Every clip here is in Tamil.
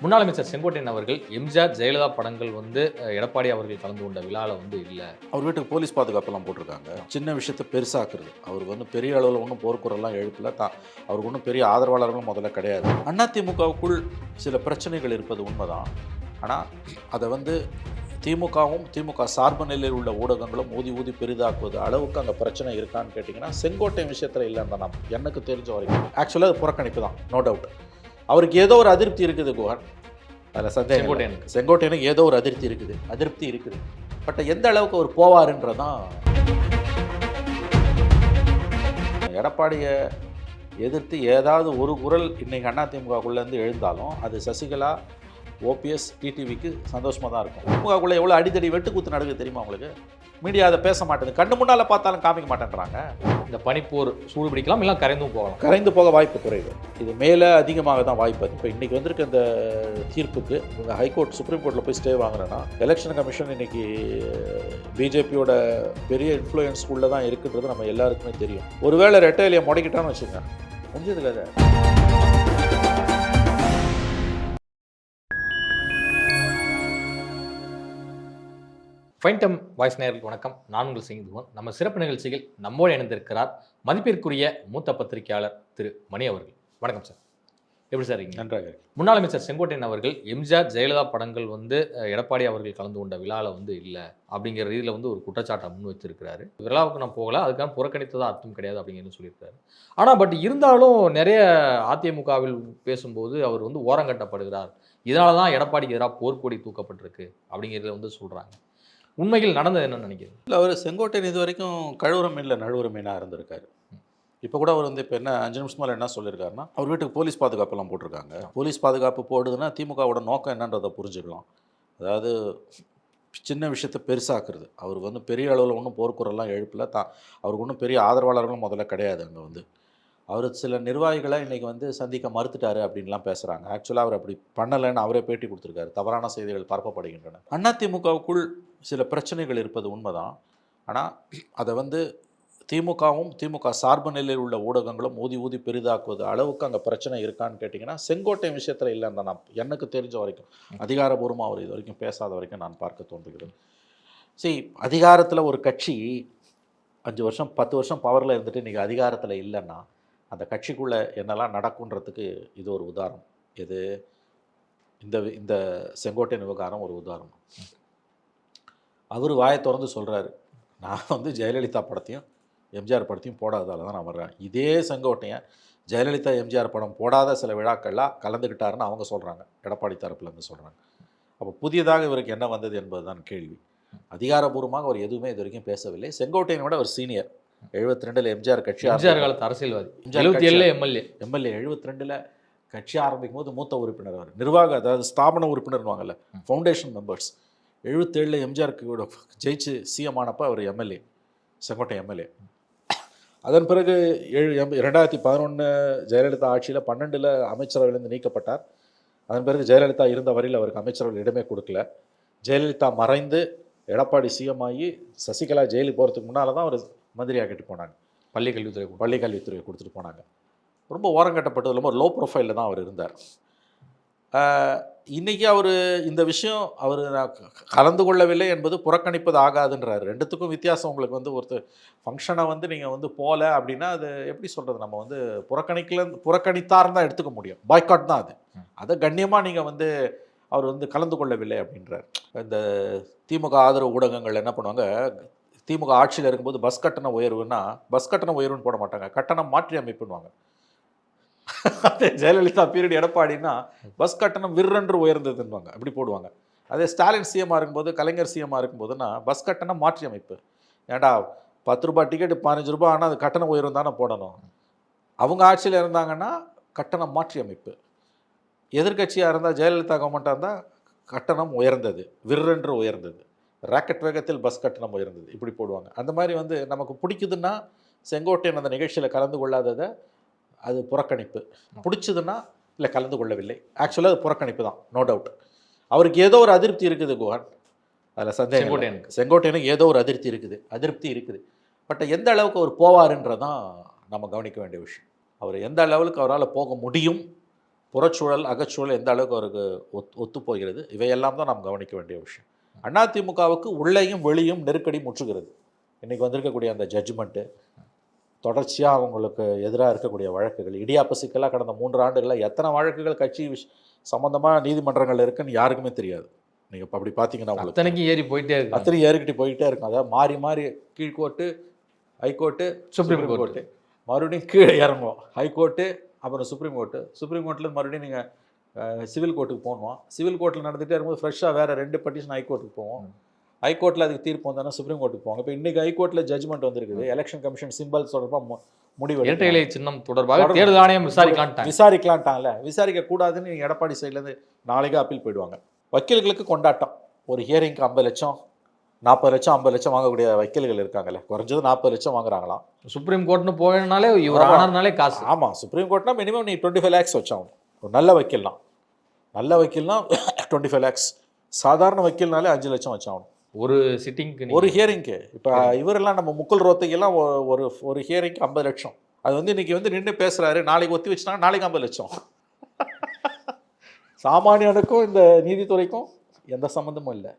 முன்னாள் அமைச்சர் செங்கோட்டையன் அவர்கள் எம்ஜிஆர் ஜெயலலிதா படங்கள் எடப்பாடி அவர்கள் கலந்து கொண்ட விழாவில் இல்ல. அவர் வீட்டுக்கு போலீஸ் பாதுகாப்பெல்லாம் போட்டிருக்காங்க. சின்ன விஷயத்தை பெருசாக்குறது. அவர் பெரிய அளவில் ஒன்றும் போர்க்குறெல்லாம் எழுப்பல. அவருக்கு ஒன்றும் பெரிய ஆதரவாளர்களும் முதல்ல கிடையாது. அதிமுகவுக்குள் சில பிரச்சனைகள் இருப்பது உண்மைதான். ஆனால் அதை திமுகவும் திமுக சார்பு நிலையில் உள்ள ஊடகங்களும் ஊதி ஊதி பெரிதாக்குவது அளவுக்கு அங்கே பிரச்சனை இருக்கான்னு கேட்டிங்கன்னா செங்கோட்டையன் விஷயத்தில் இல்லைன்னு தான் எனக்கு தெரிஞ்ச வரைக்கும். ஆக்சுவலாக அது புறக்கணிப்பு தான், நோ டவுட். அவருக்கு ஏதோ ஒரு அதிருப்தி இருக்குது குஹன், அதில் சந்தேகம். செங்கோட்டையனுக்கு ஏதோ ஒரு அதிருப்தி இருக்குது. பட் எந்த அளவுக்கு அவர் போவாருன்றதான். எடப்பாடியை எதிர்த்து ஏதாவது ஒரு குரல் இன்னைக்கு அதிமுகக்குள்ளேருந்து எழுந்தாலும் அது சசிகலா, ஓபிஎஸ், டிடிவிக்கு சந்தோஷமாக தான் இருக்கும். திமுகக்குள்ளே எவ்வளோ அடித்தடி வெட்டுக்கூத்து நடக்குது தெரியுமா உங்களுக்கு? மீடியா அதை பேச மாட்டேது, கண்ணு முன்னால் பார்த்தாலும் காமிக்க மாட்டேன்றாங்க. இந்த பனிப்போர் சூடு பிடிக்கலாம், இல்லை கரைந்து போக வாய்ப்பு குறைவு. இது மேலே அதிகமாக தான் வாய்ப்பு. இப்போ இன்றைக்கி வந்திருக்க இந்த தீர்ப்புக்கு ஹைகோர்ட் சுப்ரீம் கோர்ட்டில் போய் ஸ்டே வாங்குறேன்னா எலெக்ஷன் கமிஷன் இன்னைக்கு பிஜேபியோட பெரிய இன்ஃப்ளூயன்ஸ் உள்ள தான் இருக்குன்றது நம்ம எல்லாருக்குமே தெரியும். ஒருவேளை ரெட்டையிலையை முடக்கிட்டான்னு வச்சுங்க, முடிஞ்சதுல அதை. ஃபைன்டம் வாய்ஸ் நேயர்களுக்கு வணக்கம். நான் உங்கள் சிங்குவன். நம்ம சிறப்பு நிகழ்ச்சியில் நம்மோடு இணைந்திருக்கிறார் மதிப்பிற்குரிய மூத்த பத்திரிகையாளர் திரு மணி அவர்கள். வணக்கம் சார். எப்படி சார் இருக்கீங்க? நன்றாக. முன்னாள் அமைச்சர் செங்கோட்டையன் அவர்கள் எம்ஜிஆர் ஜெயலலிதா படங்கள் எடப்பாடி அவர்கள் கலந்து கொண்ட விழாவில் இல்லை அப்படிங்கிற ரீதியில் ஒரு குற்றச்சாட்டை முன் வச்சிருக்கிறாரு. விழாவுக்கு நான் போகல, அதுக்காக புறக்கணித்ததாக அர்த்தம் கிடையாது அப்படிங்கிறது சொல்லியிருக்காரு. ஆனால் பட் இருந்தாலும் நிறைய அதிமுகவில் பேசும்போது அவர் ஓரங்கட்டப்படுகிறார், இதனால தான் எடப்பாடிக்கு எதிராக போர்க்கொடி தூக்கப்பட்டிருக்கு அப்படிங்கிறத சொல்கிறாங்க. உண்மையில் நடந்தது என்னன்னு நினைக்கிறேன்? இல்லை, அவர் செங்கோட்டையன் இது வரைக்கும் கழுவுரம் இல்லை நழுவுற மீனாக இருந்திருக்காரு. இப்போ கூட அவர் இப்போ என்ன 5 நிமிஷம் மேலே என்ன சொல்லியிருக்காருன்னா, அவர் வீட்டுக்கு போலீஸ் பாதுகாப்பெல்லாம் போட்டிருக்காங்க. போலீஸ் பாதுகாப்பு போடுதுன்னா திமுகவோட நோக்கம் என்னன்றதை புரிஞ்சுக்கலாம். அதாவது சின்ன விஷயத்தை பெருசாக்குறது. அவருக்கு பெரிய அளவில் ஒன்றும் போர்க்குறெல்லாம் எழுப்பல. அவருக்கு ஒன்றும் பெரிய ஆதரவாளர்களும் முதல்ல கிடையாது. அங்கே அவர் சில நிர்வாகிகளை இன்றைக்கி சந்திக்க மறுத்துட்டாரு அப்படின்லாம் பேசுகிறாங்க. ஆக்சுவலாக அவர் அப்படி பண்ணலைன்னு அவரே பேட்டி கொடுத்துருக்காரு. தவறான செய்திகள் பரப்பப்படுகின்றன. அதிமுகவுக்குள் சில பிரச்சனைகள் இருப்பது உண்மைதான். ஆனால் அதை திமுகவும் திமுக சார்பு நிலையில் உள்ள ஊடகங்களும் ஊதி ஊதி பெரிதாக்குவது அளவுக்கு அங்கே பிரச்சனை இருக்கான்னு கேட்டிங்கன்னா செங்கோட்டையன் விஷயத்தில் இல்லைன்னு தான் எனக்கு தெரிஞ்ச வரைக்கும். அதிகாரபூர்வமாக அவர் இது வரைக்கும் பேசாத வரைக்கும் நான் பார்க்க தோன்றுகிறது. சரி, அதிகாரத்தில் ஒரு கட்சி 5 வருஷம் 10 வருஷம் பவரில் இருந்துட்டு இன்றைக்கி அதிகாரத்தில் இல்லைன்னா அந்த கட்சிக்குள்ளே என்னெல்லாம் நடக்குன்றதுக்கு இது ஒரு உதாரணம். இது இந்த செங்கோட்டையன் விவகாரம் ஒரு உதாரணம். அவர் வாயை திறந்து சொல்கிறாரு, நான் ஜெயலலிதா படத்தையும் எம்ஜிஆர் படத்தையும் போடாததால் தான் நான் வர்றேன். இதே செங்கோட்டையன் ஜெயலலிதா எம்ஜிஆர் படம் போடாத சில விழாக்கள்லாம் கலந்துக்கிட்டாருன்னு அவங்க சொல்கிறாங்க, எடப்பாடி தரப்புலேருந்து சொல்கிறாங்க. அப்போ புதியதாக இவருக்கு என்ன வந்தது என்பது தான் கேள்வி. அதிகாரபூர்வமாக அவர் எதுவுமே இது வரைக்கும் பேசவில்லை. செங்கோட்டையனை விட அவர் சீனியர். 72 எம்ஜிஆர் கட்சி காலத்து அரசியல்வாதி, 77 எம்எல்ஏ 72 கட்சி ஆரம்பிக்கும் போது மூத்த உறுப்பினர் அவர். நிர்வாக, அதாவது ஸ்தாபன உறுப்பினர்வாங்கல்ல, ஃபவுண்டேஷன் மெம்பர்ஸ். 77 எம்ஜிஆருக்கு ஜெயிச்சு சிஎம் ஆனப்போ அவர் எம்எல்ஏ, செங்கோட்டை எம்எல்ஏ. அதன் பிறகு 2011 ஜெயலலிதா ஆட்சியில் 12 அமைச்சரவையிலிருந்து நீக்கப்பட்டார். அதன் பிறகு ஜெயலலிதா இருந்த வரையில் அவருக்கு அமைச்சரவையில் இடமே கொடுக்கல. ஜெயலலிதா மறைந்து எடப்பாடி சிஎம் ஆகி சசிகலா ஜெயிலுக்கு போகிறதுக்கு முன்னால் தான் அவர் மந்திரியாக்கிட்டு போனாங்க. பள்ளிக்கல்வித்துறையை கொடுத்துட்டு போனாங்க. ரொம்ப ஓரங்கட்டப்பட்டது இல்லாமல் ஒரு லோ ப்ரொஃபைலில் தான் அவர் இருந்தார். இன்றைக்கி அவர் இந்த விஷயம் அவர் கலந்து கொள்ளவில்லை என்பது புறக்கணிப்பது ஆகாதுன்றார். ரெண்டுத்துக்கும் வித்தியாசம். உங்களுக்கு ஒருத்தர் ஃபங்க்ஷனை நீங்கள் போகல அப்படின்னா அது எப்படி சொல்கிறது, நம்ம புறக்கணித்தார்னு தான் எடுத்துக்க முடியும். பாய்காட் தான் அது. அதை கண்ணியமாக நீங்கள் அவர் கலந்து கொள்ளவில்லை அப்படின்றார். இந்த திமுக ஆதரவு ஊடகங்கள் என்ன பண்ணுவாங்க, திமுக ஆட்சியில் இருக்கும்போது பஸ் கட்டண உயர்வுன்னா பஸ் கட்டண உயர்வுன்னு போட மாட்டாங்க, கட்டணம் மாற்றி அமைப்புன்னுவாங்க. அதே ஜெயலலிதா பீரியட் எடப்பாடினா பஸ் கட்டணம் விற்றென்று உயர்ந்ததுன்னுவாங்க, அப்படி போடுவாங்க. அதே ஸ்டாலின் சிஎம்மாக இருக்கும்போது, கலைஞர் சிஎம்மாக இருக்கும்போதுன்னா பஸ் கட்டணம் மாற்றி அமைப்பு. ஏன்டா 10 ரூபாய் டிக்கெட்டு 15 ரூபாய், ஆனால் அது கட்டணம் உயர்வு தானே போடணும். அவங்க ஆட்சியில் இருந்தாங்கன்னா கட்டணம் மாற்றி அமைப்பு. எதிர்கட்சியாக இருந்தால் ஜெயலலிதா கவர்மெண்ட்டாக இருந்தால் கட்டணம் உயர்ந்தது, விற்றென்று உயர்ந்தது, ராக்கெட் வேகத்தில் பஸ் கட்டணம் உயர்ந்தது, இப்படி போடுவாங்க. அந்த மாதிரி நமக்கு பிடிக்குதுன்னா செங்கோட்டையன் அந்த நிகழ்ச்சியில் கலந்து கொள்ளாததை அது புறக்கணிப்பு. பிடிச்சதுன்னா இல்லை கலந்து கொள்ளவில்லை, ஆக்சுவலாக அது புறக்கணிப்பு தான், நோ டவுட். அவருக்கு ஏதோ ஒரு அதிருப்தி இருக்குது குஹன், அதில் சந்தேகம். செங்கோட்டையனுக்கு ஏதோ ஒரு அதிருப்தி இருக்குது. பட் எந்த அளவுக்கு அவர் போவாருன்றதான் நம்ம கவனிக்க வேண்டிய விஷயம். அவர் எந்த லெவலுக்கு அவரால் போக முடியும், புறச்சூழல் அகச்சூழல் எந்த அளவுக்கு அவருக்கு ஒத்து போகிறது, இவையெல்லாம் தான் நாம் கவனிக்க வேண்டிய விஷயம். அதிமுகவுக்கு உள்ளேயும் வெளியும் நெருக்கடி முற்றுகிறது. இன்றைக்கி வந்திருக்கக்கூடிய அந்த ஜட்ஜ்மெண்ட்டு, தொடர்ச்சியாக அவங்களுக்கு எதிராக இருக்கக்கூடிய வழக்குகள், இடியாப்ப சிக்கலாக கடந்த 3 ஆண்டுகளில் எத்தனை வழக்குகள் கட்சி சம்மந்தமாக நீதிமன்றங்கள் இருக்குன்னு யாருக்குமே தெரியாது. நீங்கள் இப்போ அப்படி பார்த்தீங்கன்னா உங்களுக்கு அத்தனைக்கும் ஏறி போயிட்டே இருக்கு, அத்தனை ஏறிக்கிட்டு போயிட்டே இருக்கும். அதாவது மாறி மாறி கீழ்கோர்ட்டு, ஹைகோர்ட்டு, சுப்ரீம் கோர்ட்டு, மறுபடியும் கீழே இறங்குவோம் ஹைகோர்ட்டு, அப்புறம் சுப்ரீம் கோர்ட்டு, சுப்ரீம் கோர்ட்டில் மறுபடியும் நீங்கள் சிவில் கோர்ட்டுக்கு போகணும். சிவில் கோர்ட்டில் நடந்துகிட்டே இருக்கும்போது ஃப்ரெஷ்ஷாக வேறு 2 பெட்டிஷன் ஹைகோர்ட்டுக்கு போவோம். ஹைகோர்ட்டில் அதுக்கு தீர்ப்பு வந்தோன்னா சுப்ரீம் கோர்ட்டுக்கு போவாங்க. இப்போ இன்றைக்கி ஹைகோர்ட்டில் ஜட்ஜ்மெண்ட் வந்திருக்குது. எலெக்ஷன் கமிஷன் சிம்பல்ஸ் தொடர்பாக முடிவு, இரட்டை இலை சின்னம் தொடர்பாக தேர்தல் ஆணையம் விசாரிக்கலான்ட்டாங்கல்ல. விசாரிக்க கூடாதுன்னு நீங்கள் எடப்பாடி சைட்லேருந்து நாளைக்கு அப்பீல் போயிடுவாங்க. வக்கீல்களுக்கு கொண்டாட்டம். ஒரு ஹியரிங்க்கு 50 லட்சம் 40 லட்சம் 50 லட்சம் வாங்கக்கூடிய வக்கீல்கள் இருக்காங்கல்ல, குறைஞ்சது 40 லட்சம் வாங்குறாங்களாம். சுப்ரீம் கோர்ட்னு போயினாலே இவர் ஆனார்னாலே காசு. ஆமாம், சுப்ரீம் கோர்ட்னா மினிமம் நீ 25 lakhs வச்சாகும். ஒரு நல்ல வக்கீல்னா 25 lakhs. சாதாரண வக்கீல்னாலே 5 லட்சம் வச்சாகணும் ஒரு சிட்டிங்க்கு, ஒரு ஹியரிங்க்கு. இப்போ இவரெல்லாம் நம்ம முக்குல் ரோத்தைக்கெல்லாம் ஒரு ஹியரிங்க்கு 50 லட்சம். அது வந்து இன்றைக்கி வந்து நின்று பேசுகிறாரு, நாளைக்கு ஒத்தி வச்சுனா நாளைக்கு 50 லட்சம். சாமானியனுக்கும் இந்த நீதித்துறைக்கும் எந்த சம்மந்தமும் இல்லை.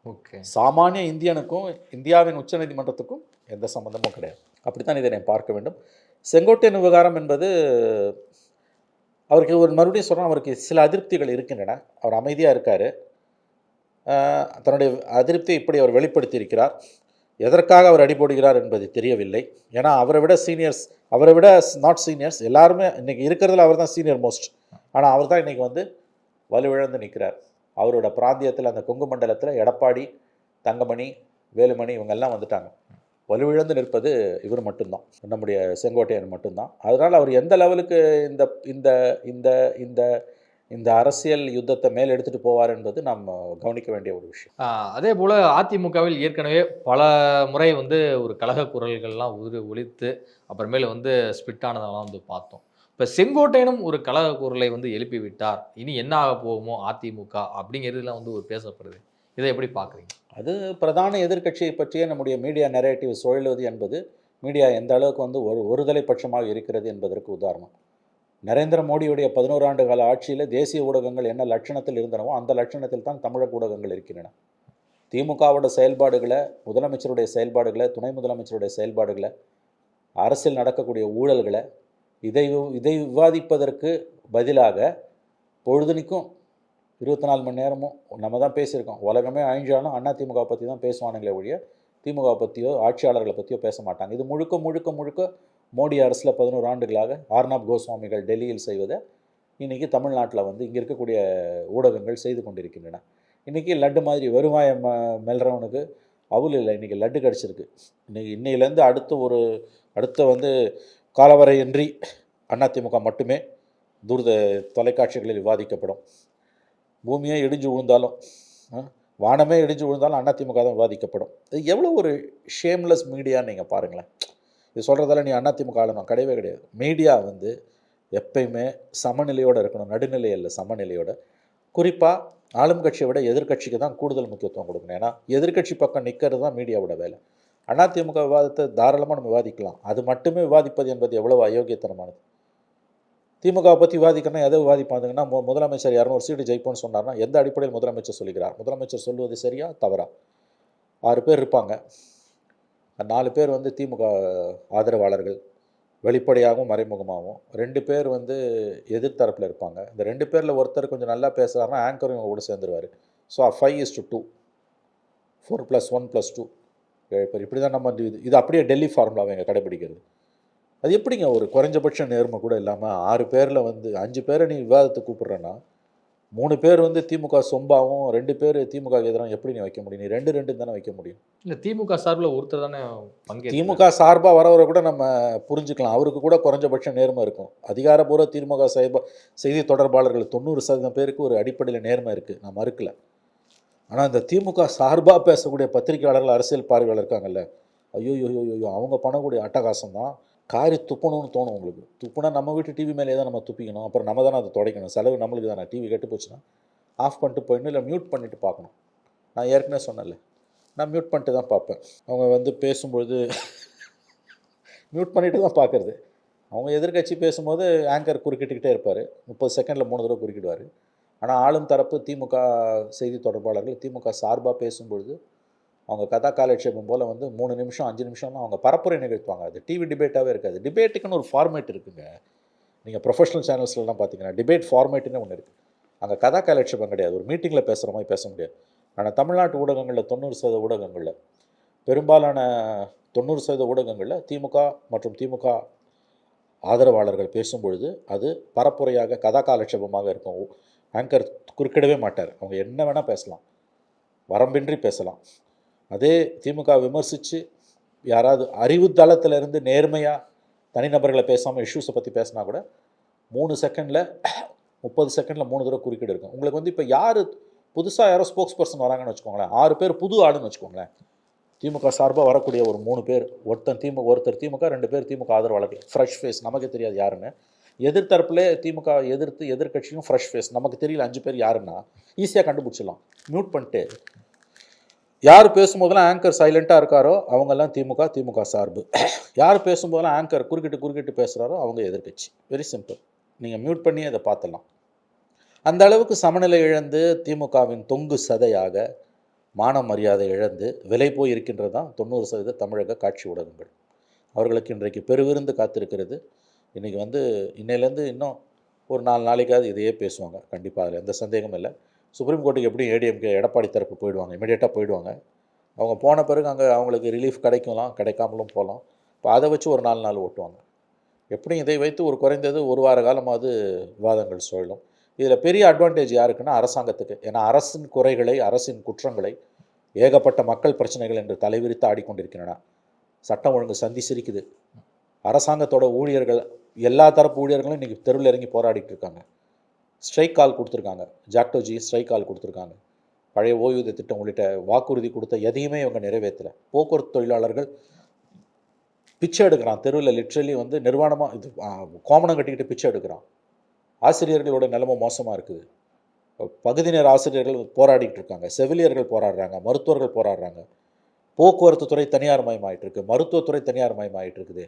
ஓகே, சாமானிய இந்தியனுக்கும் இந்தியாவின் உச்சநீதிமன்றத்துக்கும் எந்த சம்மந்தமும் கிடையாது. அப்படித்தான் இதை நான் பார்க்க வேண்டும். செங்கோட்டையன் விவகாரம் என்பது அவருக்கு ஒரு மறுபடியும் சொல்கிறேன், அவருக்கு சில அதிருப்திகள் இருக்கின்றன. அவர் அமைதியாக இருக்கார். தன்னுடைய அதிருப்தியை இப்படி அவர் வெளிப்படுத்தி இருக்கிறார். எதற்காக அவர் அடிபோடுகிறார் என்பது தெரியவில்லை. ஏன்னா அவரை விட சீனியர்ஸ், அவரை விட நாட் சீனியர்ஸ் எல்லாருமே இன்றைக்கி இருக்கிறதுல அவர் தான் சீனியர் மோஸ்ட். ஆனால் அவர் தான் இன்றைக்கி வந்து வலுவிழந்து நிற்கிறார். அவரோட பிராந்தியத்தில் அந்த கொங்கு மண்டலத்தில் எடப்பாடி, தங்கமணி, வேலுமணி இவங்கெல்லாம் வந்துட்டாங்க. வலுவிழந்து நிற்பது இவர் மட்டும்தான், நம்முடைய செங்கோட்டையன் மட்டும்தான். அதனால் அவர் எந்த லெவலுக்கு இந்த இந்த இந்த இந்த இந்த அரசியல் யுத்தத்தை மேல் எடுத்துகிட்டு போவார் என்பது நாம் கவனிக்க வேண்டிய ஒரு விஷயம். அதே போல் அதிமுகவில் ஏற்கனவே பல முறை வந்து ஒரு கழக குரல்கள்லாம் ஒலித்து அப்புறமேல வந்து ஸ்பிட் ஆனதெல்லாம் வந்து பார்த்தோம். இப்போ செங்கோட்டையனும் ஒரு கழக குரலை வந்து எழுப்பி விட்டார், இனி என்ன ஆக போகுமோ அதிமுக அப்படிங்கிறதுலாம் வந்து ஒரு பேசப்படுது. இதை எப்படி பார்க்குறீங்க? அது பிரதான எதிர்க்கட்சியை பற்றிய நம்முடைய மீடியா நரேட்டிவ் சுழலுவது என்பது மீடியா எந்த அளவுக்கு வந்து ஒருதலை பட்சமாக இருக்கிறது என்பதற்கு உதாரணம். நரேந்திர மோடியுடைய 11 ஆண்டு கால ஆட்சியில் தேசிய ஊடகங்கள் என்ன லட்சணத்தில் இருந்தனவோ அந்த லட்சணத்தில் தான் தமிழக ஊடகங்கள் இருக்கின்றன. திமுகவோட செயல்பாடுகளை, முதலமைச்சருடைய செயல்பாடுகளை, துணை முதலமைச்சருடைய செயல்பாடுகளை, அரசியல் நடக்கக்கூடிய ஊழல்களை இதை விவாதிப்பதற்கு பதிலாக பொழுதுனிக்கும் 24 மணி நேரமும் நம்ம தான் பேசியிருக்கோம். உலகமே அழிஞ்சாலும் அதிமுக பற்றி தான் பேசுவானுங்களே ஒழிய திமுக பற்றியோ ஆட்சியாளர்களை பற்றியோ பேச மாட்டாங்க. இது முழுக்க முழுக்க முழுக்க மோடி அரசில் 11 ஆண்டுகளாக ஆர்னாப் கோஸ்வாமிகள் டெல்லியில் செய்வதை இன்றைக்கி தமிழ்நாட்டில் வந்து இங்கே இருக்கக்கூடிய ஊடகங்கள் செய்து கொண்டிருக்கின்றன. இன்றைக்கி லட்டு மாதிரி வெறுமாயம் மெல்றவனுக்கு அவுல் இல்லை, இன்றைக்கி லட்டு கிடச்சிருக்கு. இன்னையிலேருந்து அடுத்த வந்து காலவரையின்றி அதிமுக மட்டுமே தொலைக்காட்சிகளில் விவாதிக்கப்படும். பூமியே இடிஞ்சு விழுந்தாலும், வானமே இடிஞ்சு விழுந்தாலும் அதிமுக தான் விவாதிக்கப்படும். இது எவ்வளோ ஒரு ஷேம்லெஸ் மீடியான்னு நீங்கள் பாருங்களேன். இது சொல்கிறதால நீ அதிமுக ஆளணும் கிடையவே கிடையாது. மீடியா வந்து எப்பயுமே சமநிலையோடு இருக்கணும், நடுநிலை இல்லை, சமநிலையோட. குறிப்பாக ஆளும் கட்சியை விட எதிர்கட்சிக்கு தான் கூடுதல் முக்கியத்துவம் கொடுக்கணும். ஏன்னா எதிர்கட்சி பக்கம் நிற்கிறது தான் மீடியாவோட வேலை. அதிமுக விவாதத்தை தாராளமாக நம்ம விவாதிக்கலாம். அது மட்டுமே விவாதிப்பது என்பது எவ்வளோ அயோக்கியத்தனமானது. திமுகவை பற்றி விவாதிக்கணும்னா எதை விவாதிப்பாங்கன்னா, முதலமைச்சர் 200 சீட்டு ஜெயிப்போன்னு சொன்னார்னா எந்த அடிப்படையில் முதலமைச்சர் சொல்லுகிறார்? முதலமைச்சர் சொல்லுவது சரியா தவறா? 6 பேர் இருப்பாங்க. 4 பேர் வந்து திமுக ஆதரவாளர்கள், வெளிப்படையாகவும் மறைமுகமாகவும். 2 பேர் வந்து எதிர்த்தரப்பில் இருப்பாங்க. இந்த 2 பேரில் ஒருத்தர் கொஞ்சம் நல்லா பேசுகிறாருன்னா ஆங்கரும் இவங்க கூட சேர்ந்துருவார். ஸோ 5:2, 4+1+2 7 பேர். இப்படி தான் நம்ம இது அப்படியே டெல்லி ஃபார்முலாவை இங்கே கடைபிடிக்கிறது. அது எப்படிங்க ஒரு குறைஞ்சபட்ச நேர்மை கூட இல்லாமல் 6 பேரில் வந்து 5 பேரை நீ விவாதத்தை கூப்பிட்றேன்னா 3 பேர் வந்து திமுக சொம்பாவும் 2 பேர் திமுக எதிராக எப்படி நீ வைக்க முடியும்? நீ 2 தானே வைக்க முடியும். இல்லை, திமுக சார்பில் ஒருத்தர் தானே திமுக சார்பாக வரவரை கூட நம்ம புரிஞ்சுக்கலாம். அவருக்கு கூட குறைஞ்சபட்ச நேர்மை இருக்கும். அதிகாரப்பூர்வ திமுக செய்தி தொடர்பாளர்கள் 90% பேருக்கு ஒரு அடிப்படையில் நேர்மை இருக்குது, நான் மறுக்கலை. ஆனால் இந்த திமுக சார்பாக பேசக்கூடிய பத்திரிகையாளர்கள், அரசியல் பார்வையாளர் இருக்காங்கல்ல, ஐயோ அவங்க பண்ணக்கூடிய அட்டகாசம் தான். காரி துப்பணும்னு தோணும் உங்களுக்கு. துப்புனா நம்ம வீட்டு டிவி மேலே தான் நம்ம துப்பிக்கணும், அப்புறம் நம்ம தானே அதை துடைக்கணும், செலவு நம்மளுக்கு தானே. டிவி கெட்டு போச்சுன்னா ஆஃப் பண்ணிட்டு போயிடணும், இல்லை மியூட் பண்ணிவிட்டு பார்க்கணும். நான் ஏற்கனவே சொன்னேன்ல, நான் மியூட் பண்ணிட்டு தான் பார்ப்பேன். அவங்க வந்து பேசும்பொழுது மியூட் பண்ணிட்டு தான் பார்க்குறது. அவங்க எதிர்க்கட்சி பேசும்போது ஆங்கர் குறுக்கிட்டுக்கிட்டே இருப்பார், 30 செகண்டில் 3 தடவை குறுக்கிடுவார். ஆனால் ஆளும் தரப்பு திமுக செய்தி தொடர்பாளர்கள் திமுக சார்பாக பேசும்பொழுது அவங்க கதா காலட்சேபம் போல் வந்து 3 நிமிஷம் 5 நிமிஷம்னா அவங்க பரப்புரை நிகழ்த்துவாங்க. அது டிவி டிபேட்டாகவே இருக்காது. டிபேட்டுக்குன்னு ஒரு ஃபார்மேட் இருக்குங்க. நீங்கள் ப்ரொஃபஷனல் சேனல்ஸ்லாம் பார்த்தீங்கன்னா டிபேட் ஃபார்மேட்டுன்னு ஒன்று இருக்குது. அங்கே கதா காலட்சேபம் கிடையாது. ஒரு மீட்டிங்கில் பேசுகிற மாதிரி பேச முடியாது. ஆனால் தமிழ்நாட்டு ஊடகங்களில் 90% ஊடகங்களில், பெரும்பாலான 90% ஊடகங்களில் திமுக மற்றும் திமுக ஆதரவாளர்கள் பேசும்பொழுது அது பரப்புரையாக கதா காலட்சேபமாக இருக்கும். ஆங்கர் குறுக்கிடவே மாட்டார். அவங்க என்ன வேணால் பேசலாம், வரம்பின்றி பேசலாம். அதே திமுக விமர்சித்து யாராவது அறிவு தளத்திலிருந்து நேர்மையாக தனிநபர்களை பேசாமல் இஷ்யூஸை பற்றி பேசினா கூட 3 செகண்டில் 30 செகண்டில் 3 தடவை குறுக்கிடு இருக்கும். உங்களுக்கு வந்து இப்போ யார் புதுசாக யாரோ ஸ்போக்ஸ் பர்சன் வராங்கன்னு வச்சுக்கோங்களேன், 6 பேர் புது ஆளுன்னு வச்சுக்கோங்களேன். திமுக சார்பாக வரக்கூடிய ஒரு 3 பேர், ஒருத்தர் திமுக 2 பேர் திமுக ஆதரவாளர்கள், ஃப்ரெஷ் ஃபேஸ், நமக்கு தெரியாது யாருன்னு. எதிர்த்தரப்புலே திமுக எதிர்கட்சியும் ஃப்ரெஷ் ஃபேஸ், நமக்கு தெரியல 5 பேர் யாருன்னா ஈஸியாக கண்டுபிடிச்சிடலாம். மியூட் பண்ணிட்டு யார் பேசும்போதெல்லாம் ஆங்கர் சைலண்ட்டாக இருக்காரோ அவங்கெல்லாம் திமுக சார்பு. யார் பேசும்போதெல்லாம் ஆங்கர் குறுக்கிட்டு பேசுகிறாரோ அவங்க எதிர்கட்சி. Very simple. நீங்கள் மியூட் பண்ணி அதை பார்த்துடலாம். அந்த அளவுக்கு சமநிலை இழந்து திமுகவின் தொங்கு சதையாக மான மரியாதை இழந்து விலை போய் இருக்கின்றது தான் 90% தமிழக காட்சி ஊடகங்கள். அவர்களுக்கு இன்றைக்கு பெருவிருந்து காத்திருக்கிறது. இன்றைக்கி வந்து இன்னையிலேருந்து இன்னும் ஒரு 4 நாளைக்காவது இதையே பேசுவாங்க கண்டிப்பாக, அதில் எந்த சந்தேகமும் இல்லை. சுப்ரீம் கோர்ட்டுக்கு எப்படி ஏடிஎம்கே எடப்பாடி தரப்பு போயிடுவாங்க, இமீடியட்டாக போயிடுவாங்க. அவங்க போன பிறகு அங்கே அவங்களுக்கு ரிலீஃப் கிடைக்கலாம், கிடைக்காமலும் போகலாம். இப்போ அதை வச்சு ஒரு 4 நாள் ஓட்டுவாங்க. எப்படியும் இதை வைத்து ஒரு குறைந்தது 1 வார காலமாவது விவாதங்கள் சுழலும். இதில் பெரிய அட்வான்டேஜ் யாருக்குன்னா அரசாங்கத்துக்கு. ஏன்னா அரசின் குறைகளை, அரசின் குற்றங்களை, ஏகப்பட்ட மக்கள் பிரச்சனைகள் என்று தலைவிரித்து ஆடிக்கொண்டிருக்கின்றன. சட்டம் ஒழுங்கு சந்தி சிரிக்குது. அரசாங்கத்தோட ஊழியர்கள், எல்லா தரப்பு ஊழியர்களும் இன்றைக்கி தெருவில் இறங்கி போராடிட்டு இருக்காங்க. ஸ்ட்ரைக் கால் கொடுத்துருக்காங்க. ஜாக்டோஜி ஸ்ட்ரைக் கால் கொடுத்துருக்காங்க. பழைய ஓய்வூதிய திட்டம் உள்ளிட்ட வாக்குறுதி கொடுத்த எதையுமே இவங்க நிறைவேற்றலை. போக்குவரத்து தொழிலாளர்கள் பிச்சை எடுக்கிறான் தெருவில், லிட்ரலி வந்து நிர்வாணமாக இது கோமணம் கட்டிக்கிட்டு பிச்சை எடுக்கிறான். ஆசிரியர்களோட நிலைமை மோசமாக இருக்குது. பகுதி நேர ஆசிரியர்கள் போராடிட்டு இருக்காங்க, செவிலியர்கள் போராடுறாங்க, மருத்துவர்கள் போராடுறாங்க. போக்குவரத்து துறை தனியார் மயமாயிட்டு இருக்கு, மருத்துவத்துறை தனியார் மயமாயிட்டு இருக்குது.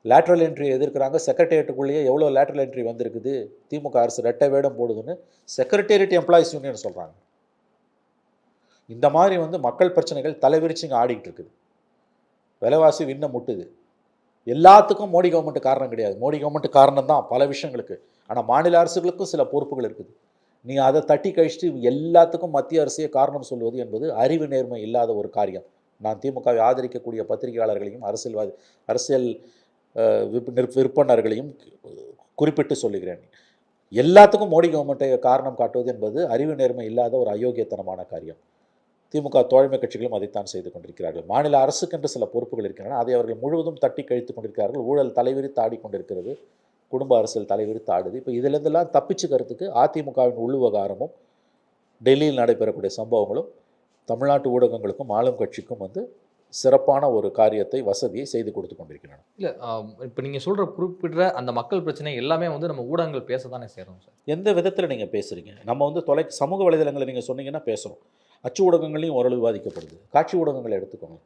Lateral entry எதிர்க்கிறாங்க. செக்ரட்டேரியட்டுக்குள்ளேயே எவ்வளோ லேட்ரல் என்ட்ரி வந்திருக்குது, திமுக அரசு ரெட்டை வேடம் போடுதுன்னு செக்ரட்டேரியட் எம்ப்ளாயிஸ் யூனியன் சொல்கிறாங்க. இந்த மாதிரி வந்து மக்கள் பிரச்சனைகள் தலைவிரிச்சிங்க ஆடிக்கிட்டு இருக்குது. விலைவாசி விண்ண முட்டுது. எல்லாத்துக்கும் மோடி கவர்மெண்ட் காரணம் கிடையாது. மோடி கவர்மெண்ட் காரணம் தான் பல விஷயங்களுக்கு. ஆனால் மாநில அரசுகளுக்கும் சில பொறுப்புகள் இருக்குது. நீ அதை தட்டி கழிச்சிட்டு எல்லாத்துக்கும் மத்திய அரசையே காரணம் சொல்வது என்பது அறிவு நேர்மை இல்லாத ஒரு காரியம். நான் திமுகவை ஆதரிக்கக்கூடிய பத்திரிகையாளர்களையும் அரசியல் விற்பனர்களையும் குறிப்பிட்டு சொல்லுகிறேன். எல்லாத்துக்கும் மோடி கவர்மெண்ட்டை காரணம் காட்டுவது என்பது அறிவு நேர்மை இல்லாத ஒரு அயோக்கியத்தனமான காரியம். திமுக தோழமை கட்சிகளும் அதைத்தான் செய்து கொண்டிருக்கிறார்கள். மாநில அரசுக்கென்று சில பொறுப்புகள் இருக்கின்றன, அதை அவர்கள் முழுவதும் தட்டி கழித்து கொண்டிருக்கிறார்கள். ஊழல் தலைவிரித்து ஆடிக்கொண்டிருக்கிறது, குடும்ப அரசியல் தலைவிரித்து ஆடுது. இப்போ இதிலிருந்தெல்லாம் தப்பிச்சுக்கிறதுக்கு அதிமுகவின் உள்விவகாரமும் டெல்லியில் நடைபெறக்கூடிய சம்பவங்களும் தமிழ்நாட்டு ஊடகங்களுக்கும் ஆளும் கட்சிக்கும் வந்து சிறப்பான ஒரு காரியத்தை, வசதியை செய்து கொடுத்து கொண்டிருக்கின்றன. இல்லை, இப்போ நீங்கள் சொல்கிற குறிப்பிட்ட அந்த மக்கள் பிரச்சனை எல்லாமே வந்து நம்ம ஊடகங்கள் பேச தானே செய்கிறோம் சார். எந்த விதத்தில் நீங்கள் பேசுகிறீங்க? நம்ம வந்து சமூக வலைதளங்களை நீங்கள் சொன்னீங்கன்னா பேசுகிறோம். அச்சு ஊடகங்களையும் ஓரளவு விவாதிக்கப்படுது. காட்சி ஊடகங்களை எடுத்துக்கோங்க.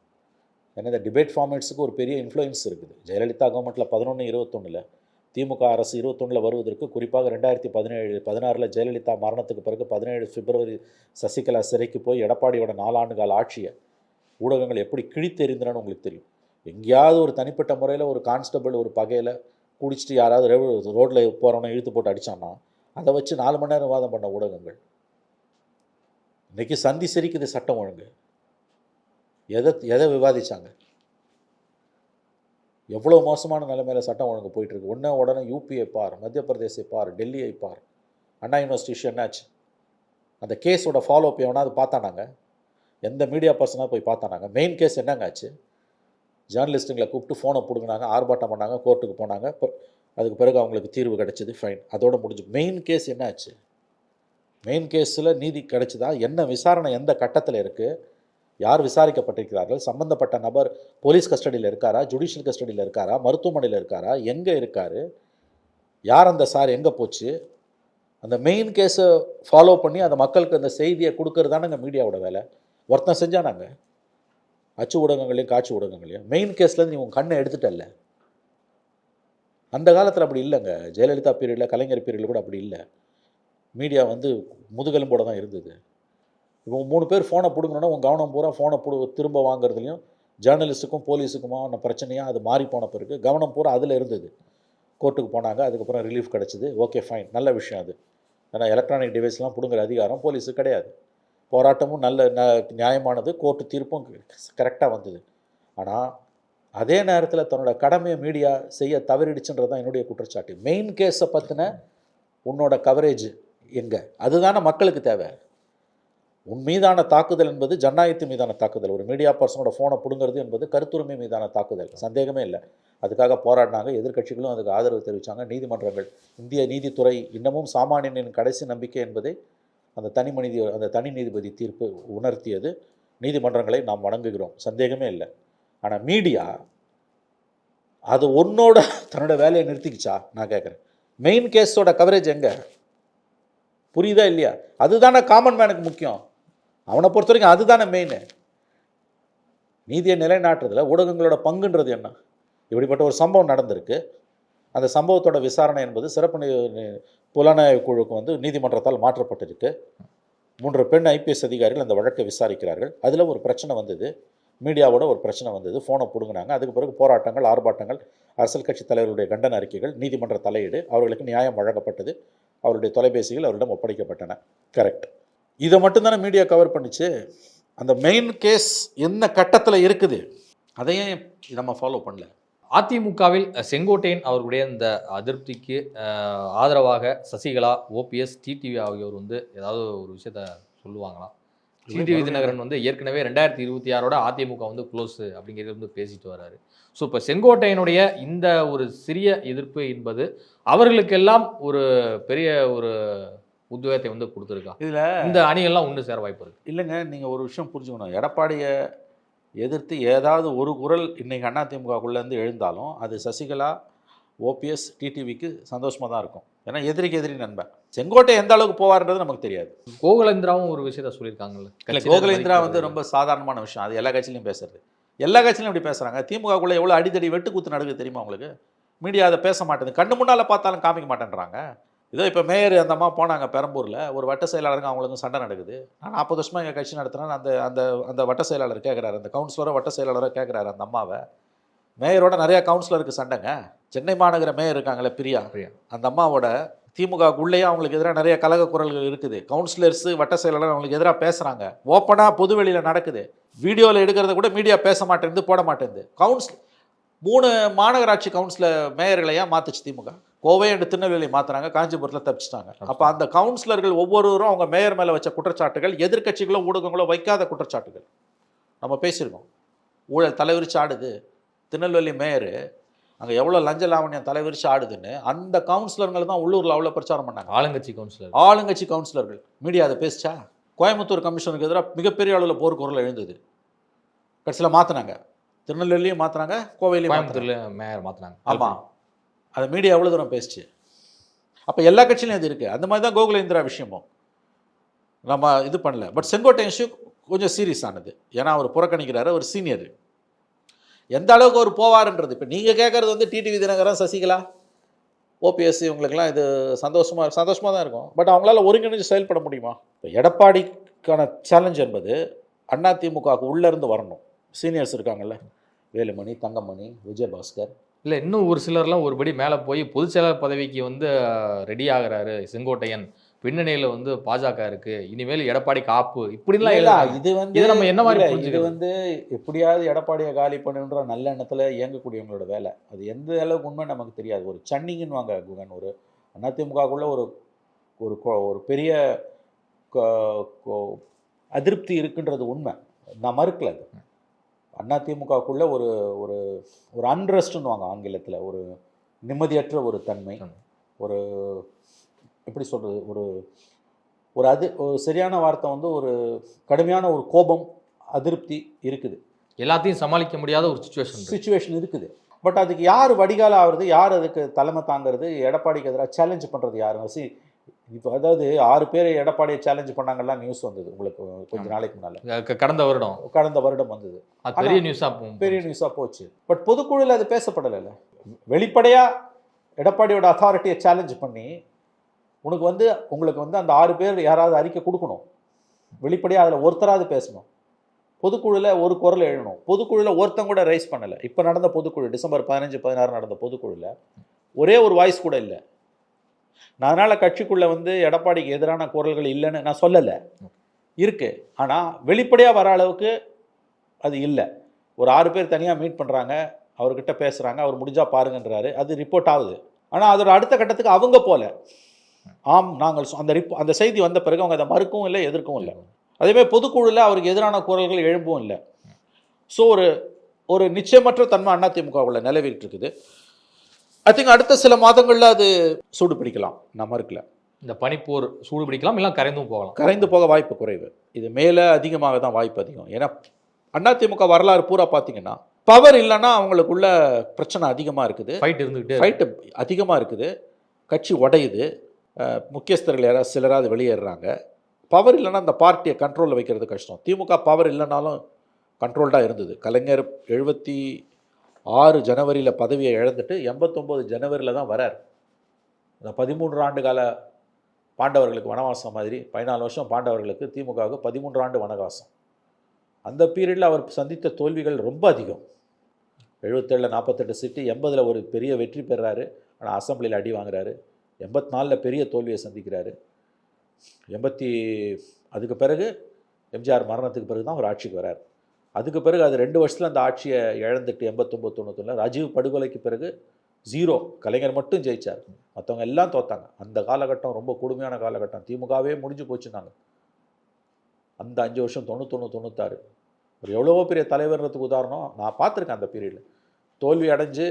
ஏன்னா இந்த டிபேட் ஃபார்மேட்ஸுக்கு ஒரு பெரிய இன்ஃப்ளூயன்ஸ் இருக்குது. ஜெயலலிதா கவர்மெண்ட்டில் 11-21 திமுக அரசு 21 வருவதற்கு, குறிப்பாக 2017-16 ஜெயலலிதா மரணத்துக்கு பிறகு 17 பிப்ரவரி சசிகலா சிறைக்கு போய் எடப்பாடியோட 4 ஆண்டு கால ஆட்சியை ஊடகங்கள் எப்படி கிழித்தெறிந்தனன்னு உங்களுக்கு தெரியும். எங்கேயாவது ஒரு தனிப்பட்ட முறையில் ஒரு கான்ஸ்டபிள் ஒரு பகையில் குடிச்சிட்டு யாராவது ரோட்டில் போகிறவனை இழுத்து போட்டு அடித்தான்னா அதை வச்சு 4 மணி நேரம் விவாதம் பண்ண ஊடகங்கள். இன்றைக்கி சந்தி சிரிக்குது சட்டம் ஒழுங்கு. எதை விவாதித்தாங்க? எவ்வளோ மோசமான நிலைமையில் சட்டம் ஒழுங்கு போயிட்டுருக்கு. உடனே யூபியை பார், மத்திய பிரதேசை பார், டெல்லியை பார். அண்ணா யூனிவர்சிட்டி என்னாச்சு? அந்த கேஸோட ஃபாலோ அப் எவனாவது பார்த்தானாங்க? எந்த மீடியா பர்சனாக போய் பார்த்தானாங்க? மெயின் கேஸ் என்னங்க ஆச்சு? ஜேர்னலிஸ்ட்டுங்களை கூப்பிட்டு ஃபோனை பிடுங்கினாங்க, ஆர்ப்பாட்டம் பண்ணாங்க, கோர்ட்டுக்கு போனாங்க. அதுக்கு பிறகு அவங்களுக்கு தீர்வு கிடச்சிது, ஃபைன், அதோடு முடிஞ்சு. மெயின் கேஸ் என்ன ஆச்சு? மெயின் கேஸில் நீதி கிடைச்சிதா? என்ன விசாரணை எந்த கட்டத்தில் இருக்குது? யார் விசாரிக்கப்பட்டிருக்கிறார்கள்? சம்மந்தப்பட்ட நபர் போலீஸ் கஸ்டடியில் இருக்காரா, ஜுடிஷியல் கஸ்டடியில் இருக்காரா, மருத்துவமனையில் இருக்காரா, எங்கே இருக்கார், யார் அந்த சார், எங்கே போச்சு? அந்த மெயின் கேஸை ஃபாலோ பண்ணி அந்த மக்களுக்கு அந்த செய்தியை கொடுக்கறது தானேங்க மீடியாவோட வேலை. ஒருத்தன் செஞ்சானாங்க, அச்சு ஊடகங்களையும் காட்சி ஊடகங்களையும். மெயின் கேஸ்லேருந்து நீ உங்கள் கண்ணை எடுத்துட்டல்ல. அந்த காலத்தில் அப்படி இல்லைங்க. ஜெயலலிதா பீரியடில், கலைஞர் பீரியடில் கூட அப்படி இல்லை. மீடியா வந்து முதுகெலும்போடு தான் இருந்தது. இப்போ 3 பேர் ஃபோனை பிடுங்கணுன்னா உங்கள் கவனம் பூரா ஃபோனை திரும்ப வாங்குறதுலையும், ஜேர்னலிஸ்ட்டுக்கும் போலீஸுக்குமான பிரச்சனையாக அது மாறி போன பிறகு கவனம் பூரா அதில் இருந்தது. கோர்ட்டுக்கு போனாங்க, அதுக்கப்புறம் ரிலீஃப் கிடச்சிது, ஓகே ஃபைன், நல்ல விஷயம் அது. ஏன்னா எலக்ட்ரானிக் டிவைஸ்லாம் பிடுங்குற அதிகாரம் போலீஸுக்கு கிடையாது. போராட்டமும் நல்ல நியாயமானது, கோர்ட்டு தீர்ப்பும் கரெக்டாக வந்தது. ஆனால் அதே நேரத்தில் தன்னோட கடமையை மீடியா செய்ய தவறிடுச்சுன்றது தான் என்னுடைய குற்றச்சாட்டு. மெயின் கேஸை பற்றின உன்னோட கவரேஜ் எங்கே? அதுதானே மக்களுக்கு தேவை. உன் மீதான தாக்குதல் என்பது ஜனநாயகத்தின் மீதான தாக்குதல். ஒரு மீடியா பர்சனோட ஃபோனை பிடுங்கிறது என்பது கருத்துரிமை மீதான தாக்குதல், சந்தேகமே இல்லை. அதுக்காக போராடினாங்க, எதிர்க்கட்சிகளும் அதுக்கு ஆதரவு தெரிவித்தாங்க. நீதிமன்றங்கள், இந்திய நீதித்துறை இன்னமும் சாமானியனின் கடைசி நம்பிக்கை என்பதை அந்த தனி நீதிபதி தீர்ப்பு உணர்த்தியது. நீதிமன்றங்களை நாம் வணங்குகிறோம், சந்தேகமே இல்லை. ஆனால் மீடியா அது ஒன்னோட தன்னோட வேலையை நிறுத்திக்கிச்சா நான் கேட்குறேன். மெயின் கேஸோட கவரேஜ் எங்கே? புரியுதா இல்லையா? அதுதானே காமன் மேனுக்கு முக்கியம். அவனை பொறுத்த வரைக்கும் அதுதானே மெயின். நீதியை நிலைநாட்டுறதுல ஊடகங்களோட பங்குன்றது என்ன? இப்படிப்பட்ட ஒரு சம்பவம் நடந்திருக்கு. அந்த சம்பவத்தோட விசாரணை என்பது சிறப்பு புலனாய்வு குழுக்கு வந்து நீதிமன்றத்தால் மாற்றப்பட்டிருக்கு. 3 பெண் ஐபிஎஸ் அதிகாரிகள் அந்த வழக்கை விசாரிக்கிறார்கள். அதில் ஒரு பிரச்சனை வந்தது, மீடியாவோட ஒரு பிரச்சனை வந்தது, ஃபோனை பிடுங்கினாங்க. அதுக்கு பிறகு போராட்டங்கள், ஆர்ப்பாட்டங்கள், அரசியல் கட்சி தலைவருடைய கண்டன அறிக்கைகள், நீதிமன்ற தலையீடு, அவர்களுக்கு நியாயம் வழங்கப்பட்டது, அவருடைய தொலைபேசிகள் அவரிடம் ஒப்படைக்கப்பட்டன. கரெக்ட். இதை மட்டும்தானே மீடியா கவர் பண்ணிச்சு. அந்த மெயின் கேஸ் என்ன கட்டத்தில் இருக்குது அதையே நம்ம ஃபாலோ பண்ணல. அதிமுகவில் செங்கோட்டையன் அவர்களுடைய இந்த அதிருப்திக்கு ஆதரவாக சசிகலா, ஓபிஎஸ், டிடிவி ஆகியோர் வந்து ஏதாவது ஒரு விஷயத்த சொல்லுவாங்களா? டிடிவி தினகரன் வந்து ஏற்கனவே 2026 அதிமுக வந்து க்ளோஸ் அப்படிங்கிறது வந்து பேசிட்டு வர்றாரு. ஸோ இப்போ செங்கோட்டையனுடைய இந்த ஒரு சிறிய எதிர்ப்பு என்பது அவர்களுக்கெல்லாம் ஒரு பெரிய ஒரு உத்வேகத்தை வந்து கொடுத்துருக்கா? இதில் இந்த அணிகள்லாம் ஒன்று சேர வாய்ப்பு இருக்குது. இல்லைங்க, நீங்கள் ஒரு விஷயம் புரிஞ்சுக்கணும். எடப்பாடியை எதிர்த்து ஏதாவது ஒரு குரல் இன்றைக்கி அதிமுகக்குள்ளேருந்து எழுந்தாலும் அது சசிகலா, ஓபிஎஸ், டிடிவிக்கு சந்தோஷமாக தான் இருக்கும். ஏன்னா எதிரிக்கு எதிரி நண்பன். செங்கோட்டை எந்த அளவுக்கு போவார்ன்றது நமக்கு தெரியாது. கோகுலேந்திராவும் ஒரு விஷயத்த சொல்லியிருக்காங்கல்ல. இல்லை, கோகுலேந்திரா வந்து ரொம்ப சாதாரணமான விஷயம். அது எல்லா கட்சியிலையும் பேசுறது. எல்லா கட்சியிலையும் இப்படி பேசுகிறாங்க. திமுகக்குள்ளே எவ்வளோ அடித்தடி வெட்டுக்கூத்து நடக்குது தெரியுமா உங்களுக்கு? மீடியா அதை பேச மாட்டேங்குது, கண்ணு முன்னால் பார்த்தாலும் காமிக்க மாட்டேன்றாங்க. இதோ இப்போ மேயர் அந்த அம்மா போனாங்க பெரம்பூரில், ஒரு வட்ட செயலாளருக்கு அவங்களுக்கும் சண்டை நடக்குது. நான் 40 வருஷமாக எங்கள் கட்சி நடத்துகிறேன். அந்த அந்த அந்த வட்ட செயலாளர் கேட்குறாரு, அந்த கவுன்சிலரை வட்ட செயலாளராக கேட்குறாரு அந்த அம்மாவை. மேயரோட நிறையா கவுன்சிலருக்கு சண்டைங்க. சென்னை மாநகர மேயர் இருக்காங்களே பிரியா, அந்த அம்மாவோட திமுகக்குள்ளேயே அவங்களுக்கு எதிராக நிறைய கலக குரல்கள் இருக்குது. கவுன்சிலர்ஸு, வட்ட செயலாளர் அவங்களுக்கு எதிராக பேசுகிறாங்க. ஓப்பனாக பொதுவெளியில் நடக்குது. வீடியோவில் எடுக்கிறத கூட மீடியா பேச மாட்டேங்குது, போட மாட்டேங்குது. 3 மாநகராட்சி கவுன்சிலர் மேயர்களையா மாற்றுச்சு திமுக. கோவை அண்டு திருநெல்வேலி மாற்றுறாங்க, காஞ்சிபுரத்தில் தப்பிச்சிட்டாங்க. அப்போ அந்த கவுன்சிலர்கள் ஒவ்வொருவரும் அவங்க மேயர் மேலே வச்ச குற்றச்சாட்டுகள் எதிர்க்கட்சிகளோ ஊடகங்களோ வைக்காத குற்றச்சாட்டுகள். நம்ம பேசியிருக்கோம். ஊழல் தலைவிரிச்சு ஆடுது, திருநெல்வேலி மேயர் அங்கே எவ்வளோ லஞ்ச லாவணியம் தலைவிரிச்சு ஆடுதுன்னு அந்த கவுன்சிலர்கள் தான் உள்ளூரில் அவ்வளோ பிரச்சாரம் பண்ணாங்க. ஆளுங்கட்சி கவுன்சிலர்கள். மீடியா அதை பேசிச்சா? கோயம்புத்தூர் கமிஷனுக்கு எதிராக மிகப்பெரிய அளவில் போர்க்குரல் எழுந்தது. கடைசியில் மாற்றினாங்க, திருநெல்வேலியும் மாற்றினாங்க, கோவையிலையும் மேயர் மாற்றினாங்க. ஆமாம், அதை மீடியா எவ்வளோ தூரம் பேசிச்சு. அப்போ எல்லா கட்சியிலையும் அது இருக்குது. அந்த மாதிரி தான் கோகுலேந்திரா விஷயமும் நம்ம இது பண்ணல. பட் செங்கோட்டை இஷ்யூ கொஞ்சம் சீரியஸ் ஆனது. ஏன்னா அவர் புறக்கணிக்கிறாரு, ஒரு சீனியர். எந்த அளவுக்கு அவர் போவார்ன்றது இப்போ நீங்கள் கேட்குறது வந்து டிடிவி தினகரன், சசிகலா, ஓபிஎஸ் இவங்களுக்கெல்லாம் இது சந்தோஷமாக தான் இருக்கும். பட் அவங்களால ஒருங்கிணைஞ்சு செயல்பட முடியுமா? இப்போ எடப்பாடிக்கான சேலஞ்ச் என்பது அதிமுகவுக்கு உள்ளேருந்து வரணும். சீனியர்ஸ் இருக்காங்கல்ல, வேலுமணி, தங்கமணி, விஜயபாஸ்கர். இல்லை, இன்னும் ஒரு சிலர்லாம் ஒருபடி மேலே போய் பொதுச் செயலாளர் பதவிக்கு வந்து ரெடி ஆகிறாரு செங்கோட்டையன். பின்னணியில் வந்து பாஜக இருக்கு, இனிமேல் எடப்பாடி காப்பு, இப்படிலாம் இல்லை. இது வந்து நம்ம என்ன மாதிரி இது வந்து எப்படியாவது எடப்பாடியை காலி பண்ணுன்ற நல்ல எண்ணத்தில் இயங்கக்கூடியவங்களோட வேலை. அது எந்த அளவுக்கு உண்மை நமக்கு தெரியாது. ஒரு சன்னிங்கன்னு வாங்க குகன், ஒரு அதிமுகக்குள்ள ஒரு ஒரு பெரிய அதிருப்தி இருக்குன்றது உண்மை, நான் மறுக்கல. அது அதிமுகக்குள்ள ஒரு ஒரு ஒரு அன்ரெஸ்ட்னு வாங்க ஆங்கிலத்தில், ஒரு நிம்மதியற்ற ஒரு தன்மை, ஒரு எப்படி சொல்கிறது, ஒரு சரியான வார்த்தை வந்து ஒரு கடுமையான ஒரு கோபம், அதிருப்தி இருக்குது. எல்லாத்தையும் சமாளிக்க முடியாத ஒரு சுச்சுவேஷன் இருக்குது. பட் அதுக்கு யார் வடிகால ஆகுறது, யார் அதுக்கு தலைமை தாங்கிறது, எடப்பாடிக்கு எதிராக சேலஞ்ச் பண்ணுறது யாரு? இப்போ அதாவது 6 பேர் எடப்பாடியை சேலஞ்ச் பண்ணாங்கலாம் நியூஸ் வந்தது உங்களுக்கு கொஞ்ச நாளைக்கு முன்னால். கடந்த வருடம் வந்தது. பெரிய நியூஸாக போச்சு. பட் பொதுக்குழுவில் அது பேசப்படலை. வெளிப்படையாக எடப்பாடியோட அத்தாரிட்டியை சேலஞ்ச் பண்ணி உங்களுக்கு வந்து அந்த 6 பேர் யாராவது அறிக்கை கொடுக்கணும், வெளிப்படையாக அதில் ஒருத்தராவது பேசணும், பொதுக்குழுவில் ஒரு குரல் எழுதணும். பொதுக்குழுவில் ஒருத்தன் கூட ரைஸ் பண்ணலை. இப்போ நடந்த பொதுக்குழு டிசம்பர் 15-16 நடந்த பொதுக்குழுவில் ஒரே ஒரு வாய்ஸ் கூட இல்லை. அதனால் கட்சிக்குள்ளே வந்து எடப்பாடிக்கு எதிரான குரல்கள் இல்லைன்னு நான் சொல்லலை, இருக்கு. ஆனால் வெளிப்படையாக வர அளவுக்கு அது இல்லை. ஒரு 6 பேர் தனியாக மீட் பண்ணுறாங்க, அவர்கிட்ட பேசுகிறாங்க, அவர் முடிஞ்சா பாருங்கன்றாரு, அது ரிப்போர்ட் ஆகுது. ஆனால் அதோட அடுத்த கட்டத்துக்கு அவங்க போல நாங்கள் அந்த செய்தி வந்த பிறகு அவங்க அதை மறுக்கவும் இல்லை, எதிர்க்கவும் இல்லை. அதேமாதிரி பொதுக்குழுவில் அவருக்கு எதிரான குரல்கள் எழும்பவும் இல்லை. ஸோ ஒரு நிச்சயமற்ற தன்மை அதிமுகவில் நிலவிட்டு இருக்குது. ஐ திங்க் அடுத்த சில மாதங்களில் அது சூடு பிடிக்கலாம், நான் மறுக்கல. இந்த பனிப்போர் சூடு பிடிக்கலாம், இல்லை கரைந்து போக வாய்ப்பு குறைவு. இது மேலே அதிகமாக தான் வாய்ப்பு அதிகம். ஏன்னா அதிமுக வரலாறு பூரா பார்த்தீங்கன்னா பவர் இல்லைன்னா அவங்களுக்குள்ள பிரச்சனை அதிகமாக இருக்குது, ஃபைட்டு அதிகமாக இருக்குது, கட்சி உடையுது, முக்கியஸ்தர்கள் யாராவது சிலராது வெளியேறாங்க. பவர் இல்லைன்னா அந்த பார்ட்டியை கண்ட்ரோலில் வைக்கிறது கஷ்டம். திமுக பவர் இல்லைனாலும் கண்ட்ரோல்டாக இருந்தது. கலைஞர் 76 ஜனவரியில் பதவியை இழந்துட்டு 89 ஜனவரியில் தான் வரார். அந்த 13 ஆண்டு கால பாண்டவர்களுக்கு வனவாசம் மாதிரி 14 வருஷம் பாண்டவர்களுக்கு திமுகவுக்கு 13 ஆண்டு வனவாசம். அந்த பீரியடில் அவர் சந்தித்த தோல்விகள் ரொம்ப அதிகம். 77 48 சீட்டு, 80 ஒரு பெரிய வெற்றி பெறாரு, ஆனால் அசம்பிளியில் அடி வாங்குறாரு. 84 பெரிய தோல்வியை சந்திக்கிறாரு. அதுக்கு பிறகு எம்ஜிஆர் மரணத்துக்கு பிறகு தான் ஒரு ஆட்சிக்கு வரார். அதுக்கு பிறகு அது 2 வருஷத்தில் அந்த ஆட்சியை இழந்துட்டு 89 91 ராஜீவ் படுகொலைக்கு பிறகு 0, கலைஞர் மட்டும் ஜெயிச்சார், மற்றவங்க எல்லாம் தோத்தாங்க. அந்த காலகட்டம் ரொம்ப கொடுமையான காலகட்டம். திமுகவே முடிஞ்சு போச்சுன்னாங்க அந்த 5 வருஷம். 91 96 ஒரு எவ்வளவோ பெரிய தலைவர்ன்றதுக்கு உதாரணம் நான் பார்த்துருக்கேன். அந்த பீரியடில் தோல்வி அடைஞ்சு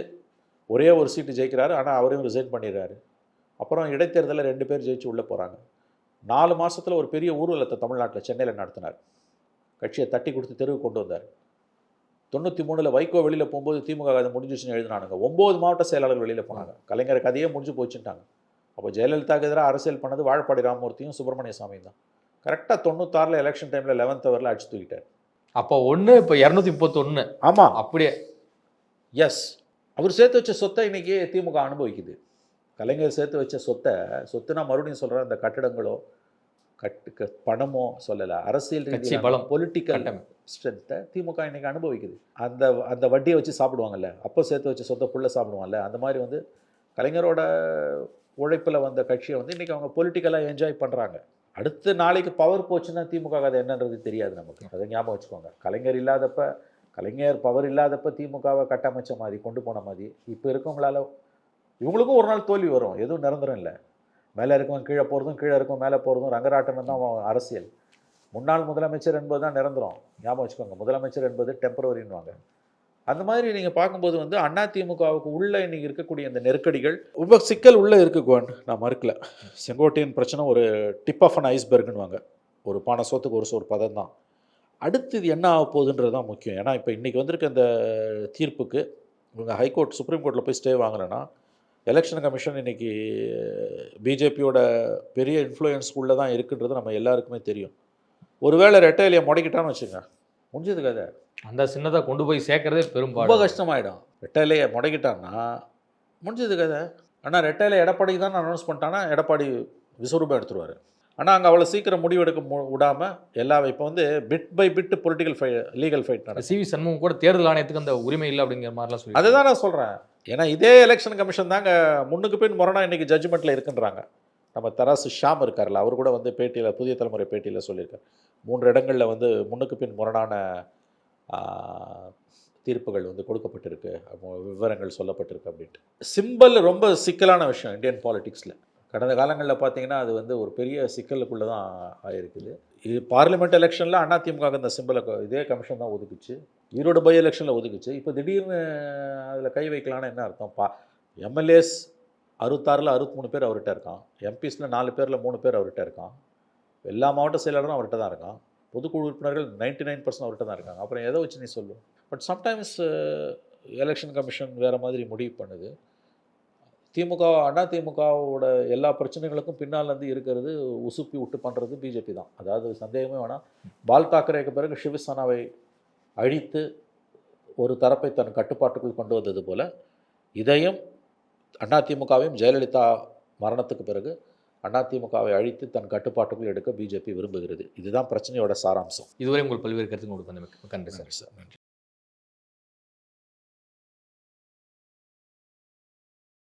ஒரே ஒரு சீட்டு ஜெயிக்கிறாரு, ஆனால் அவரையும் ரிசைன் பண்ணிடுறாரு. அப்புறம் இடைத்தேர்தலில் 2 பேர் ஜெயிச்சு உள்ளே போகிறாங்க. 4 மாதத்தில் ஒரு பெரிய ஊர்வலத்தை தமிழ்நாட்டில் சென்னையில் நடத்தினார். கட்சியை தட்டி கொடுத்து தெருவுக்கு கொண்டு வந்தார். 93 வைகோ வெளியில் போகும்போது திமுக அதை முடிஞ்சிச்சுன்னு எழுதினானுங்க. 9 மாவட்ட செயலாளர்கள் வெளியில் போனாங்க. கலைஞர் கதையே முடிஞ்சு போச்சுட்டாங்க. அப்போ ஜெயலலிதாவுக்கு எதிராக அரசியல் பண்ணது வாழப்பாடி ராமமூர்த்தியும் சுப்பிரமணிய சாமியும் தான். கரெக்டாக 96 எலெக்ஷன் டைமில் 11th ஹவரில் அடிச்சு தூக்கிட்டார். அப்போ 1 இப்போ 231. ஆமாம், அப்படியே. எஸ், அவர் சேர்த்து வச்ச சொத்தை இன்றைக்கி திமுக அனுபவிக்குது. கலைஞர் சேர்த்து வச்ச சொத்துனா மறுபடியும் சொல்கிறேன், இந்த கட்டிடங்களோ பணமோ சொல்லலை, அரசியல் ரீதியாக பொலிட்டிக்கல் ஸ்ட்ரென்த்தை திமுக இன்றைக்கி அனுபவிக்குது. அந்த வட்டியை வச்சு சாப்பிடுவாங்கல்ல, அப்போ சேர்த்து வச்ச சொத்தை புள்ள சாப்பிடுவாங்கல்ல, அந்த மாதிரி வந்து கலைஞரோட உழைப்பில் வந்த கட்சியை வந்து இன்றைக்கி அவங்க பொலிட்டிக்கலாக என்ஜாய் பண்ணுறாங்க. அடுத்து நாளைக்கு பவர் போச்சுன்னா திமுக அது என்னன்றது தெரியாது நமக்கு. அதை ஞாபகம் வச்சுக்கோங்க. கலைஞர் பவர் இல்லாதப்ப திமுகவை கட்டமைச்ச மாதிரி கொண்டு போன மாதிரி இப்போ இருக்கவங்களால இவங்களுக்கும் ஒரு நாள் தோல்வி வரும். எதுவும் நிரந்தரம் இல்லை. மேலே இருக்கவங்க கீழே போகிறதும், கீழே இருக்கவங்க மேலே போகிறதும் ரங்கராட்டனம் தான் அரசியல். முன்னாள் முதலமைச்சர் என்பது தான் நிரந்தரம். ஞாபகம் வச்சுக்கோங்க, முதலமைச்சர் என்பது டெம்பரவரின்னுவாங்க. அந்த மாதிரி நீங்கள் பார்க்கும்போது வந்து அதிமுகவுக்கு உள்ளே இன்றைக்கி இருக்கக்கூடிய இந்த நெருக்கடிகள் ரொம்ப சிக்கல் உள்ளே இருக்குக்குவான், நான் மறுக்கல. செங்கோட்டையன் பிரச்சனை ஒரு டிப் ஆஃப் அன் ஐஸ்பர்க்னுவாங்க. ஒரு பானை சோத்துக்கு ஒரு சோறு பதம் தான். அடுத்து இது என்ன ஆக போகுதுன்றது தான் முக்கியம். ஏன்னா இப்போ இன்றைக்கி வந்திருக்க இந்த தீர்ப்புக்கு இவங்க ஹைகோர்ட் சுப்ரீம் கோர்ட்டில் போய் ஸ்டே வாங்கலைன்னா எலெக்ஷன் கமிஷன் இன்றைக்கி பிஜேபியோட பெரிய இன்ஃப்ளூயன்ஸ்குள்ளே தான் இருக்குன்றது நம்ம எல்லாருக்குமே தெரியும். ஒருவேளை ரெட்டையிலையை முடக்கிட்டான்னு வச்சுங்க, முடிஞ்சது கதை. அந்த சின்னத்தை கொண்டு போய் சேர்க்கறதே பெரும்பாலும் ரொம்ப கஷ்டமாயிடும். ரெட்டையிலையை முடக்கிட்டான்னா முடிஞ்சது கதை. ஆனால் ரெட்டையிலை எடப்பாடிக்கு தான் அனௌன்ஸ் பண்ணிட்டான்னா எடப்பாடி விஸ்வரூபம் எடுத்துருவார். ஆனால் அங்கே அவ்வளோ சீக்கிரம் முடிவெடுக்க விடாமல் இப்போ வந்து bit by bit legal fight நடக்கும். சிவி சண்முகம் கூட தேர்தல் ஆணையத்துக்கு அந்த உரிமை இல்லை அப்படிங்கிற மாதிரிலாம் சொல்லி அதுதான் நான் சொல்கிறேன். ஏன்னா இதே எலெக்ஷன் கமிஷன் தாங்க முன்னுக்கு பின் முரணா இன்றைக்கி ஜட்ஜ்மெண்ட்டில் இருக்குன்றாங்க. நம்ம தராசு ஷாம் இருக்கார்ல, அவர் கூட வந்து பேட்டியில், புதிய தலைமுறை பேட்டியில் சொல்லியிருக்கார், 3 இடங்களில் வந்து முன்னுக்கு பின் முரணான தீர்ப்புகள் வந்து கொடுக்கப்பட்டிருக்கு, விவரங்கள் சொல்லப்பட்டிருக்கு அப்படின்ட்டு. சிம்பிள் ரொம்ப சிக்கலான விஷயம் இந்தியன் பாலிடிக்ஸில். கடந்த காலங்களில் பார்த்தீங்கன்னா அது வந்து ஒரு பெரிய சிக்கலுக்குள்ளே தான் ஆகிருக்குது. இது பார்லிமெண்ட் எலெக்ஷனில் அதிமுக இந்த சிம்பிளை இதே கமிஷன் தான் ஒதுக்குச்சு. ஈரோடு பை எலெக்ஷனில் ஒதுக்குச்சு. இப்போ திடீர்னு அதில் கை வைக்கலான்னு என்ன அர்த்தம்? எம்எல்ஏஸ் 66ல் 63 பேர் அவர்கிட்ட இருக்கான். எம்பிஸில் 4 பேரில் 3 பேர் அவர்கிட்ட இருக்கான். எல்லா மாவட்ட செயலாளரும் அவர்கிட்ட தான் இருக்கான். பொதுக்குழு உறுப்பினர்கள் 99% அவர்கிட்ட தான் இருக்காங்க. அப்புறம் எதை வச்சு நீ சொல்லுவோம்? பட் சம்டைம்ஸ் எலெக்ஷன் கமிஷன் வேறு மாதிரி முடிவு பண்ணுது. அதிமுகவோட எல்லா பிரச்சனைகளுக்கும் பின்னால் வந்து இருக்கிறது, உசுப்பி விட்டு பண்ணுறது பிஜேபி தான். அதாவது சந்தேகமே வேணாம். பால் தாக்கரேக்கு பிறகு சிவசேனாவை அழித்து ஒரு தரப்பை தன் கட்டுப்பாட்டுக்குள் கொண்டு வந்தது போல் இதையும் அதிமுகவையும் ஜெயலலிதா மரணத்துக்கு பிறகு அதிமுகவை அழித்து தன் கட்டுப்பாட்டுக்குள் எடுக்க பிஜேபி விரும்புகிறது. இதுதான் பிரச்சனையோட சாராம்சம். இதுவரை உங்கள் பல்வேறு கருத்துக்கள் கொடுத்த நன்றி சார். நன்றி.